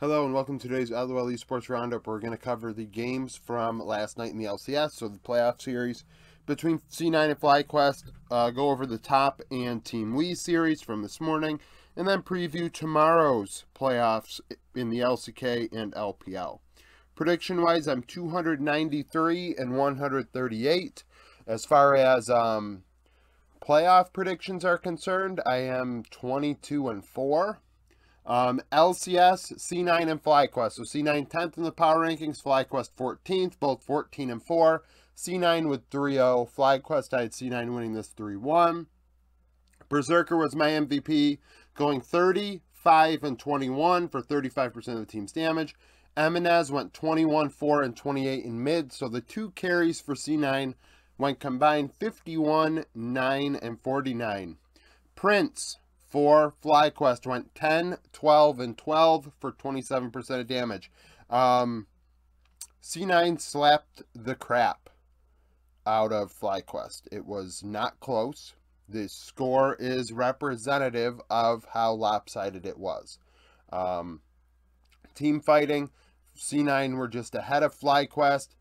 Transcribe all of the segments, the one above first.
Hello and welcome to today's LOL Esports Roundup. We're going to cover the games from last night in the LCS, so the playoff series between C9 and FlyQuest, go over the top and Team Wii series from this morning, and then preview tomorrow's playoffs in the LCK and LPL. Prediction-wise, I'm 293 and 138. As far as playoff predictions are concerned, I am 22 and 4. LCS, C9, and FlyQuest. So C9 10th in the power rankings, FlyQuest 14th, both 14 and 4. C9 with 3-0. FlyQuest, I had C9 winning this 3-1. Berserker was my MVP, going 35 and 21 for 35% of the team's damage. Eminez went 21, 4, and 28 in mid. So the two carries for C9 went combined 51, 9, and 49. Prince for FlyQuest went 10, 12, and 12 for 27% of damage. C9 slapped the crap out of FlyQuest. It was not close. The score is representative of how lopsided it was. Team fighting, C9 were just ahead of FlyQuest.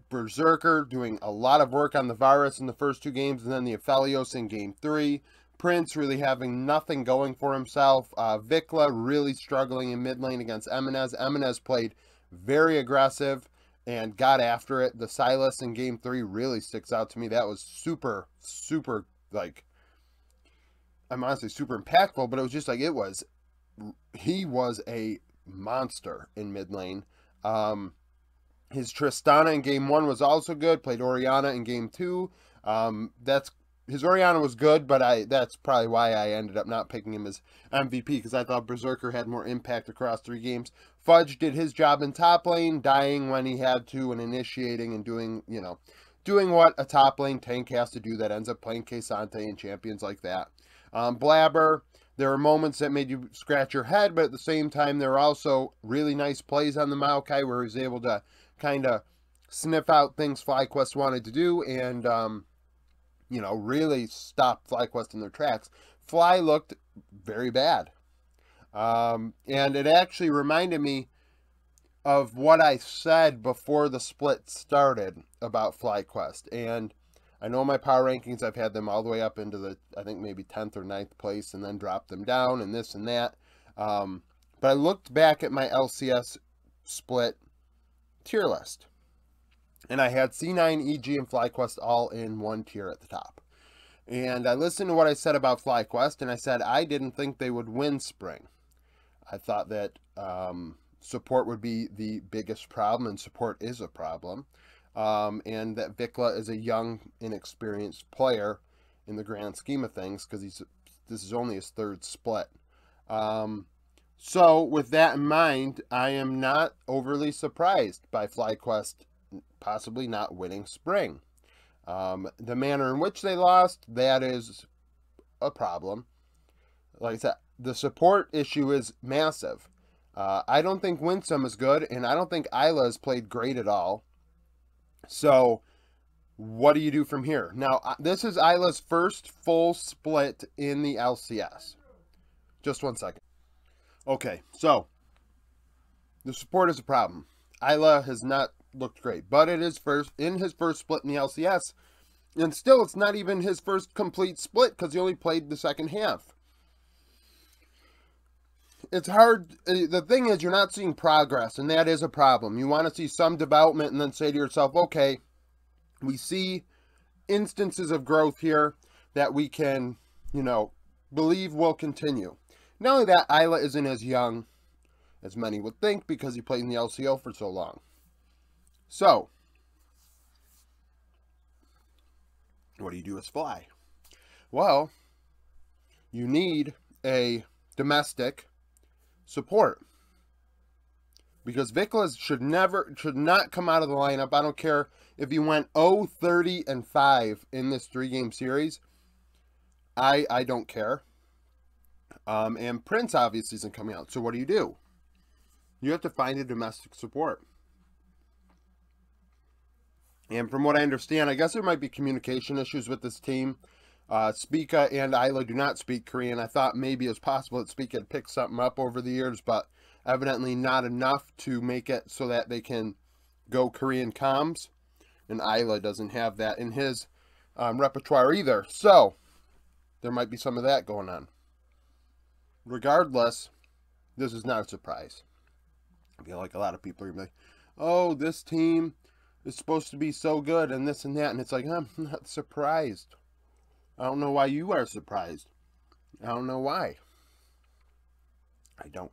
Berserker doing a lot of work on the Varus in the first two games, and then the Aphelios in game 3. Prince really having nothing going for himself. Vikla really struggling in mid lane against Eminez. Eminez played very aggressive and got after it. The Silas in game 3 really sticks out to me. That was super, like, I'm honestly super impactful, but it was just like, he was a monster in mid lane. His Tristana in game 1 was also good. Played Orianna in game 2. His Orianna was good, but that's probably why I ended up not picking him as MVP, because I thought Berserker had more impact across 3 games. Fudge did his job in top lane, dying when he had to and initiating and doing what a top lane tank has to do that ends up playing K'Sante and champions like that. Blabber, there were moments that made you scratch your head, but at the same time, there were also really nice plays on the Maokai where he was able to kind of sniff out things FlyQuest wanted to do and, really stopped FlyQuest in their tracks. Fly looked very bad. And it actually reminded me of what I said before the split started about FlyQuest. And I know my power rankings, I've had them all the way up into the, I think maybe 10th or 9th place, and then dropped them down and this and that. But I looked back at my LCS split tier list, and I had C9, EG, and FlyQuest all in one tier at the top. And I listened to what I said about FlyQuest, and I said I didn't think they would win Spring. I thought that support would be the biggest problem, and support is a problem. And that Vikla is a young, inexperienced player in the grand scheme of things, because this is only his 3rd split. So with that in mind, I am not overly surprised by FlyQuest possibly not winning Spring. The manner in which they lost, that is a problem. Like I said, the support issue is massive. I don't think Winsome is good, and I don't think Isla has played great at all. So what do you do from here? Now, this is Isla's first full split in the LCS. Just one second. Okay, so the support is a problem. Isla has not looked great, but it is in his first split in the LCS, and still it's not even his first complete split because he only played the second half. It's hard. The thing is, you're not seeing progress, and that is a problem. You want to see some development and then say to yourself, okay, we see instances of growth here that we can, believe will continue. Not only that, Isla isn't as young as many would think because he played in the LCO for so long. So, what do you do as Fly? Well, you need a domestic support, because Vikla should not come out of the lineup. I don't care if he went 0-30 and 5 in this 3-game series. I don't care. And Prince obviously isn't coming out. So what do? You have to find a domestic support. And from what I understand, I guess there might be communication issues with this team. Spica and Isla do not speak Korean. I thought maybe it was possible that Spica had picked something up over the years, but evidently not enough to make it so that they can go Korean comms. And Isla doesn't have that in his repertoire either. So, there might be some of that going on. Regardless, this is not a surprise. I feel like a lot of people are going to be like, oh, this team is supposed to be so good and this and that. And it's like, I'm not surprised. I don't know why you are surprised. I don't know why. I don't.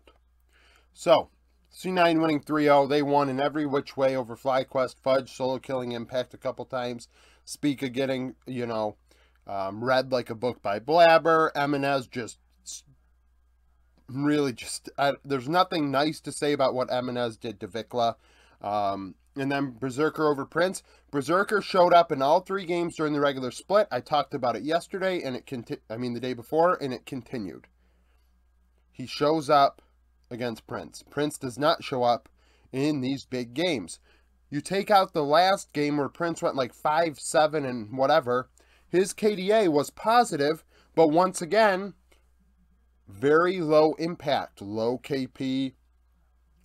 So, C9 winning 3-0. They won in every which way over FlyQuest. Fudge solo killing Impact a couple times. Speaka getting, read like a book by Blabber. Eminez just really there's nothing nice to say about what Eminez did to Vikla. And then Berserker over Prince. Berserker showed up in all 3 games during the regular split. I talked about it yesterday, and the day before, and it continued. He shows up against Prince. Prince does not show up in these big games. You take out the last game where Prince went like 5-7 and whatever. His KDA was positive, but once again, very low impact, low KP,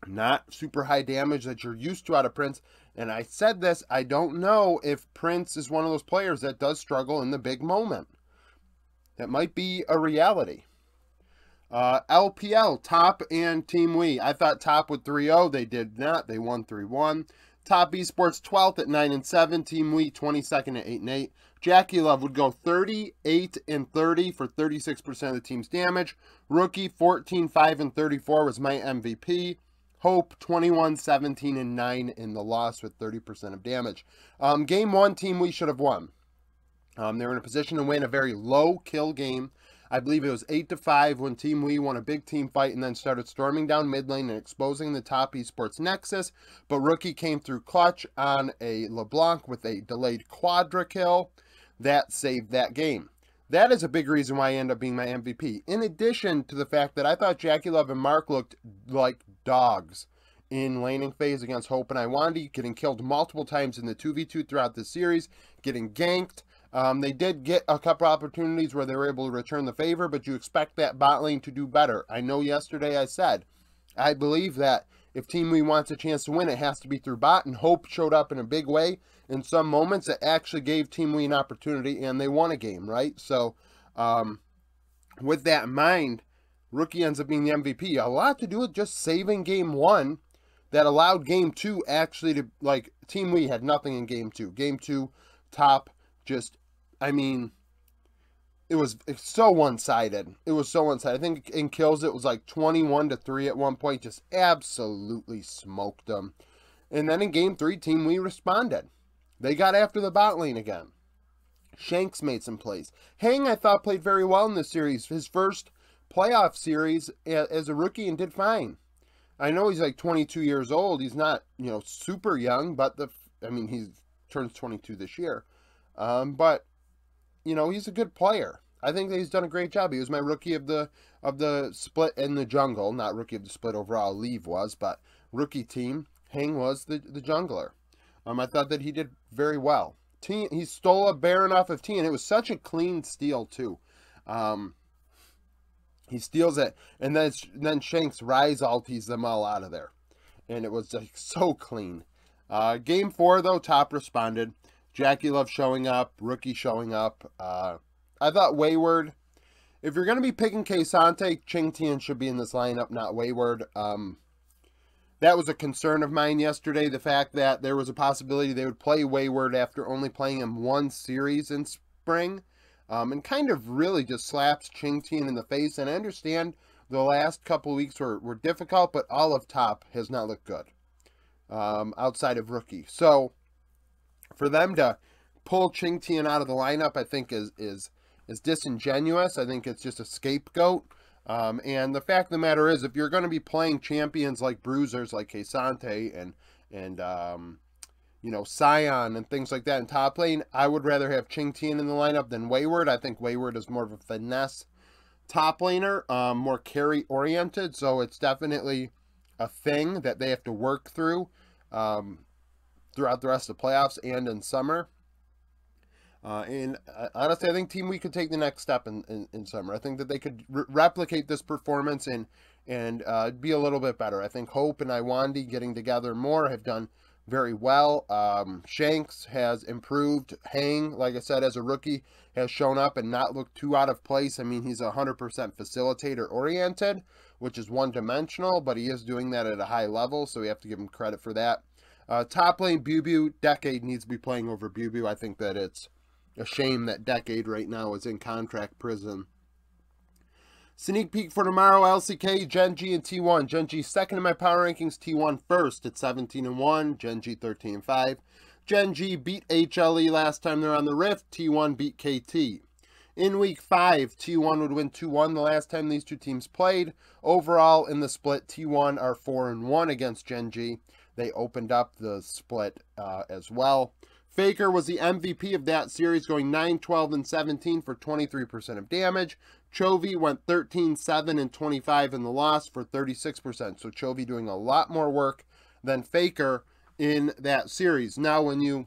not super high damage that you're used to out of Prince. And I said this, I don't know if Prince is one of those players that does struggle in the big moment. That might be a reality. LPL, Top and Team Wii. I thought Top would 3-0. They did not. They won 3-1. Top Esports 12th at 9-7. Team Wii 22nd at 8-8. Jackie Love would go 38-30 for 36% of the team's damage. Rookie 14-5-34 was my MVP. Hope 21-17-9 in the loss with 30% of damage. Game 1, Team Wii should have won. They were in a position to win a very low kill game. I believe it was 8-5 when Team Wii won a big team fight and then started storming down mid lane and exposing the Top Esports Nexus. But Rookie came through clutch on a LeBlanc with a delayed quadra kill. That saved that game. That is a big reason why I end up being my MVP. In addition to the fact that I thought Jackie Love and Mark looked like dogs in laning phase against Hope and Iwandi, getting killed multiple times in the 2v2 throughout the series, getting ganked. They did get a couple opportunities where they were able to return the favor, but you expect that bot lane to do better. I know yesterday I said, I believe that if Team Wii wants a chance to win, it has to be through bot, and Hope showed up in a big way. In some moments, it actually gave Team Wii an opportunity, and they won a game, right? So, with that in mind, Rookie ends up being the MVP. A lot to do with just saving Game 1 that allowed Game 2 actually to, Team Wii had nothing in Game 2. Game 2, Top, it's so one-sided. It was so one-sided. I think in kills it was like 21-3 at one point. Just absolutely smoked them. And then in Game 3, Team Wii responded. They got after the bot lane again. Shanks made some plays. Hang, I thought, played very well in this series. His first playoff series as a rookie and did fine. I know he's like 22 years old. He's not, super young, but he turns 22 this year. But he's a good player. I think that he's done a great job. He was my rookie of the split in the jungle. Not rookie of the split overall, Leave was, but rookie team, Hang was the jungler. I thought that he did very well. He stole a Baron off of T, and it was such a clean steal, too. He steals it, and then Shanks Rise ulties them all out of there. And it was like so clean. Game 4, though, Top responded. Jackie Love showing up, Rookie showing up. I thought Wayward, if you're going to be picking K-Sante, Ching Tian should be in this lineup, not Wayward. That was a concern of mine yesterday, the fact that there was a possibility they would play Wayward after only playing him one series in spring, and kind of really just slaps Ching Tian in the face. And I understand the last couple weeks were difficult, but all of Top has not looked good outside of Rookie. So for them to pull Ching Tian out of the lineup, I think is disingenuous. I think it's just a scapegoat. And the fact of the matter is, if you're going to be playing champions like bruisers like K-Sante and Scion and things like that in top lane, I would rather have Ching Tian in the lineup than Wayward. I think Wayward is more of a finesse top laner, more carry oriented. So it's definitely a thing that they have to work through throughout the rest of the playoffs and in summer. And honestly, I think Team Wii could take the next step in summer. I think that they could replicate this performance in and be a little bit better. I think Hope and Iwandi getting together more have done very well. Shanks has improved. Hang, like I said, as a rookie, has shown up and not looked too out of place. I mean, he's 100% facilitator oriented, which is one-dimensional, but he is doing that at a high level, so we have to give him credit for that. Top lane, Bubu. Decade needs to be playing over Bubu. I think that it's a shame that Decade right now is in contract prison. Sneak peek for tomorrow, LCK, Gen.G, and T1. Gen.G second in my power rankings, T1 first at 17-1, Gen.G 13-5. Gen.G beat HLE last time they're on the Rift, T1 beat KT. In week 5, T1 would win 2-1 the last time these two teams played. Overall, in the split, T1 are 4-1 against Gen.G. They opened up the split as well. Faker was the MVP of that series, going 9, 12, and 17 for 23% of damage. Chovy went 13, 7, and 25 in the loss for 36%. So Chovy doing a lot more work than Faker in that series. Now, when you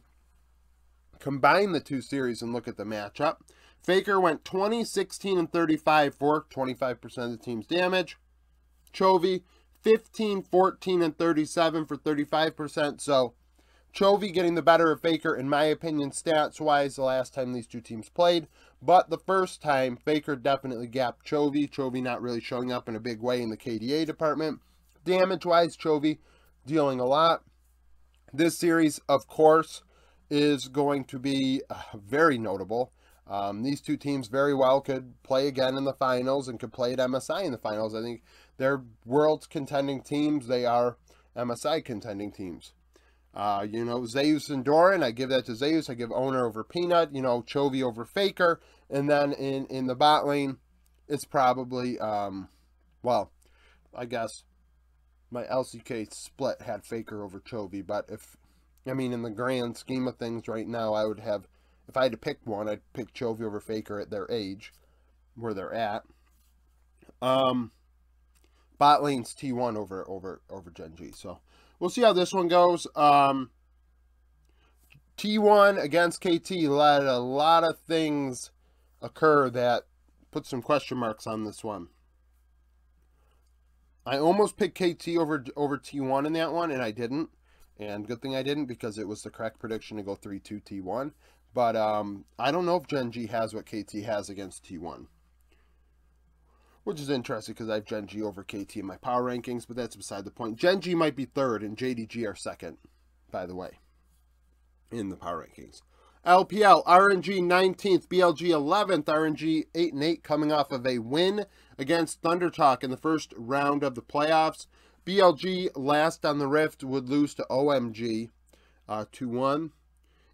combine the two series and look at the matchup, Faker went 20, 16, and 35 for 25% of the team's damage. Chovy 15, 14, and 37 for 35%. So Chovy getting the better of Faker, in my opinion, stats-wise, the last time these two teams played. But the first time, Faker definitely gapped Chovy. Chovy not really showing up in a big way in the KDA department. Damage-wise, Chovy dealing a lot. This series, of course, is going to be very notable. These two teams very well could play again in the finals and could play at MSI in the finals. I think they're world's contending teams. They are MSI contending teams. You know, Zeus and Doran, I give that to Zeus. I give Owner over Peanut. You know, Chovy over Faker. And then in the bot lane, it's probably, well, I guess my LCK split had Faker over Chovy. But I mean, in the grand scheme of things right now, I would have, if I had to pick one, I'd pick Chovy over Faker at their age, where they're at. Bot lane's T1 over Gen.G. So we'll see how this one goes. T1 against KT let a lot of things occur that put some question marks on this one. I almost picked KT over T1 in that one, and I didn't. And good thing I didn't, because it was the correct prediction to go 3-2 T1. But I don't know if Gen.G has what KT has against T1. Which is interesting, because I have Gen.G over KT in my power rankings, but that's beside the point. Gen.G might be third, and JDG are second, by the way, in the power rankings. LPL, RNG 19th, BLG 11th, RNG 8-8, coming off of a win against Thundertalk in the first round of the playoffs. BLG, last on the Rift, would lose to OMG 2-1.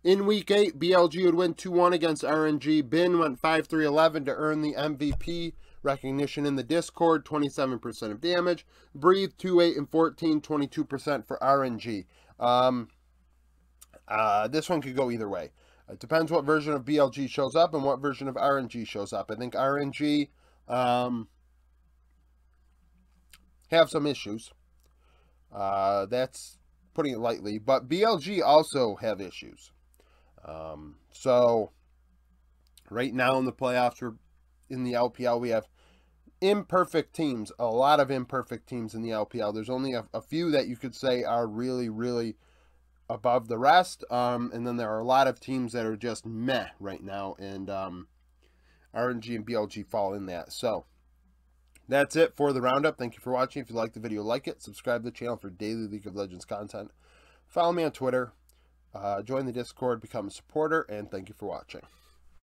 In Week 8, BLG would win 2-1 against RNG. Bin went 5-3-11 to earn the MVP recognition in the Discord, 27% of damage. Breathe, 2-8 and 14, 22% for RNG. This one could go either way. It depends what version of BLG shows up and what version of RNG shows up. I think RNG have some issues. That's putting it lightly. But BLG also have issues. So right now in the playoffs, in the LPL, we have imperfect teams, a lot of imperfect teams in the LPL. There's only a few that you could say are really, really above the rest. And then there are a lot of teams that are just meh right now. And RNG and BLG fall in that. So that's it for the roundup. Thank you for watching. If you liked the video, like it. Subscribe to the channel for daily League of Legends content. Follow me on Twitter. Join the Discord, become a supporter, and thank you for watching.